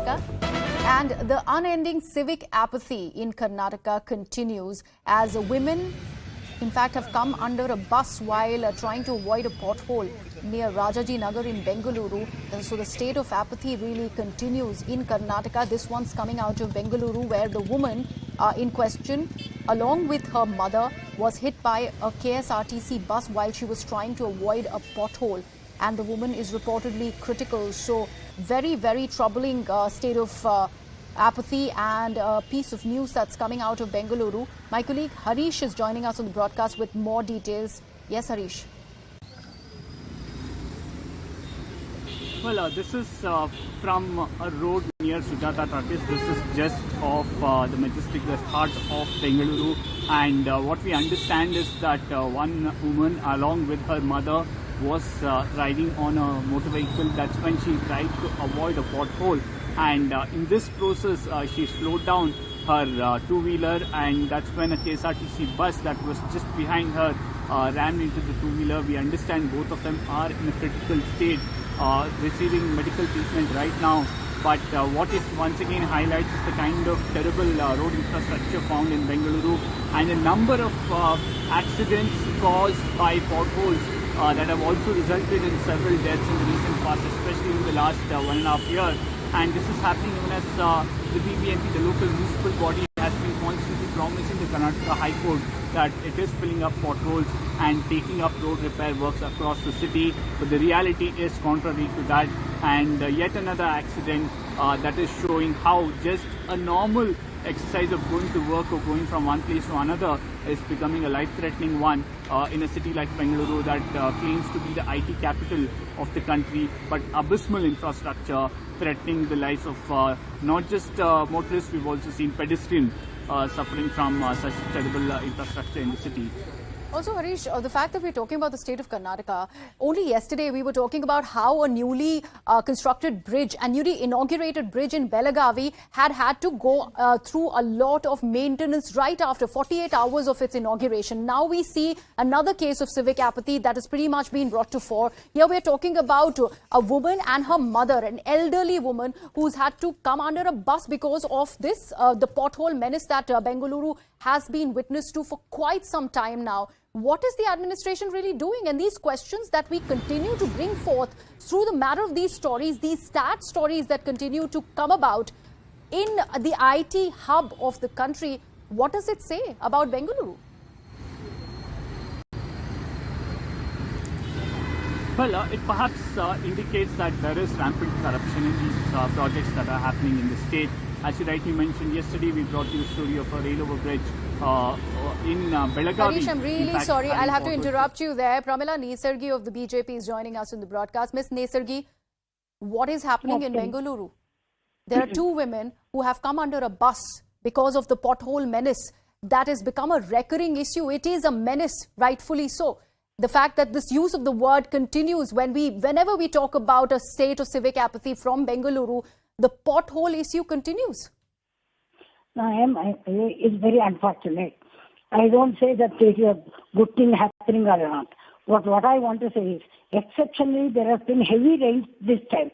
Karnataka. And the unending civic apathy in Karnataka continues as women, in fact, have come under a bus while trying to avoid a pothole near Rajaji Nagar in Bengaluru. So the state of apathy really continues in Karnataka. This one's coming out of Bengaluru, where the woman in question, along with her mother, was hit by a KSRTC bus while she was trying to avoid a pothole. And the woman is reportedly critical. So very, very troubling state of apathy and a piece of news that's coming out of Bengaluru. My colleague Harish is joining us on the broadcast with more details. Yes, Harish. Well, this is from a road near Sujata Talkies. This is just off the majestic west heart of Bengaluru. And what we understand is that one woman, along with her mother, was riding on a motor vehicle. That's when she tried to avoid a pothole. And in this process, she slowed down her two-wheeler, and that's when a KSRTC bus that was just behind her ran into the two-wheeler. We understand both of them are in a critical state, receiving medical treatment right now. But what it once again highlights is the kind of terrible road infrastructure found in Bengaluru and a number of accidents caused by potholes that have also resulted in several deaths in the recent past, especially in the last 1.5 years. And this is happening even as the BBMP, the local municipal body, has been constantly promising the Karnataka High Court that it is filling up potholes and taking up road repair works across the city. But the reality is contrary to that. And yet another accident that is showing how just a normal exercise of going to work or going from one place to another is becoming a life-threatening one in a city like Bengaluru that claims to be the IT capital of the country, but abysmal infrastructure threatening the lives of not just motorists. We've also seen pedestrians suffering from such terrible infrastructure in the city. Also, Harish, the fact that we're talking about the state of Karnataka, only yesterday we were talking about how a newly constructed bridge, a newly inaugurated bridge in Belagavi had to go through a lot of maintenance right after 48 hours of its inauguration. Now we see another case of civic apathy that has pretty much been brought to fore. Here we're talking about a woman and her mother, an elderly woman who's had to come under a bus because of this, the pothole menace that Bengaluru has been witness to for quite some time now. What is the administration really doing? And these questions that we continue to bring forth through the matter of these stories, these sad stories that continue to come about in the IT hub of the country, what does it say about Bengaluru? Well, it perhaps indicates that there is rampant corruption in these projects that are happening in the state. As you rightly mentioned, yesterday we brought you the story of a rail-over bridge in Belagavi. Harish, I'm really sorry. I'll have to interrupt you there. Pramila Nesargi of the BJP is joining us in the broadcast. Ms. Nesargi, what is happening in Bengaluru? There are two women who have come under a bus because of the pothole menace that has become a recurring issue. It is a menace, rightfully so. The fact that this use of the word continues whenever we talk about a state of civic apathy from Bengaluru, the pothole issue continues. It's very unfortunate. I don't say that there is a good thing happening or not. What I want to say is, exceptionally, there have been heavy rains this time,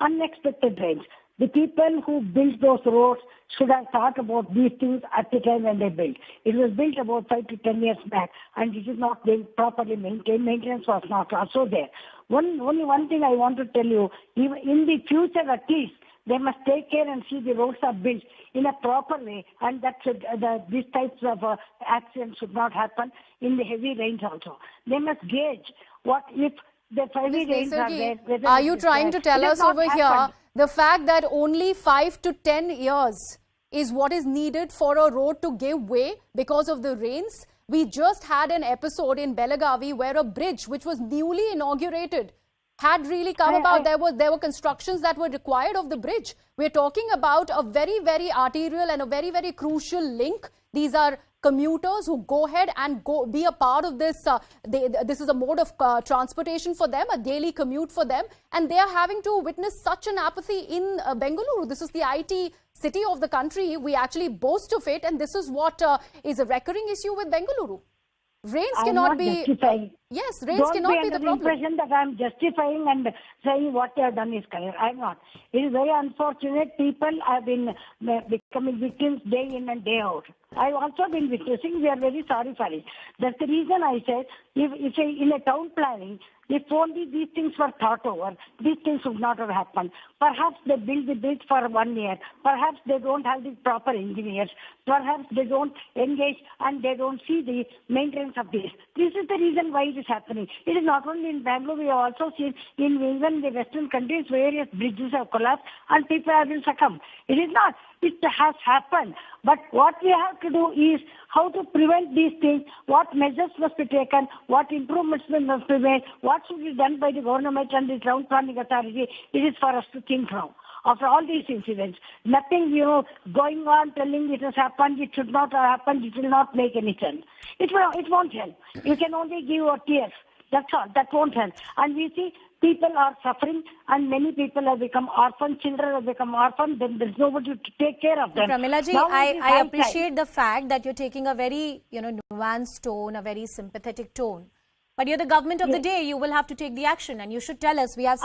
unexpected rains. The people who built those roads should have thought about these things at the time when they built. It was built about 5 to 10 years back, and it is not being properly maintained. Maintenance was not also there. Only one thing I want to tell you, even in the future at least, they must take care and see the roads are built in a proper way, and that should, these types of accidents should not happen in the heavy rains also. They must gauge what if the heavy rains are there. Are you trying to tell us over here the fact that only 5 to 10 years is what is needed for a road to give way because of the rains? We just had an episode in Belagavi where a bridge which was newly inaugurated had really come about. There were constructions that were required of the bridge. We're talking about a very, very arterial and a very, very crucial link. These are commuters who go ahead and be a part of this. This is a mode of transportation for them, a daily commute for them. And they are having to witness such an apathy in Bengaluru. This is the IT city of the country. We actually boast of it. And this is what is a recurring issue with Bengaluru. Rains I'm cannot not be. justifying. Yes, rains Don't cannot be be under the the problem. impression that I'm justifying and saying what they have done is correct. I'm not. It is very unfortunate. People have been becoming victims day in and day out. I've also been witnessing. We are very sorry for it. That's the reason I said, if in a town planning, if only these things were thought over, these things would not have happened. Perhaps they build the bridge for 1 year. Perhaps they don't have the proper engineers. Perhaps they don't engage and they don't see the maintenance of this. This is the reason why it is happening. It is not only in Bangalore. We have also seen in even the Western countries various bridges have collapsed and people have been succumbed. It is not. It has happened. But what we have to do is how to prevent these things, what measures must be taken, what improvements must be made, what should be done by the government and the town planning authority. It is for us to think now. After all these incidents, nothing, going on telling it has happened, it should not have happened, it will not make any sense. It won't help. You can only give your tears. That's all. That won't help. And we see people are suffering and many people have become orphans, children have become orphans, then there's nobody to take care of them. Pramila ji, Now it is I high appreciate the fact that you're taking a very, nuanced tone, a very sympathetic tone. But you're the government of the day. You will have to take the action and you should tell us. We have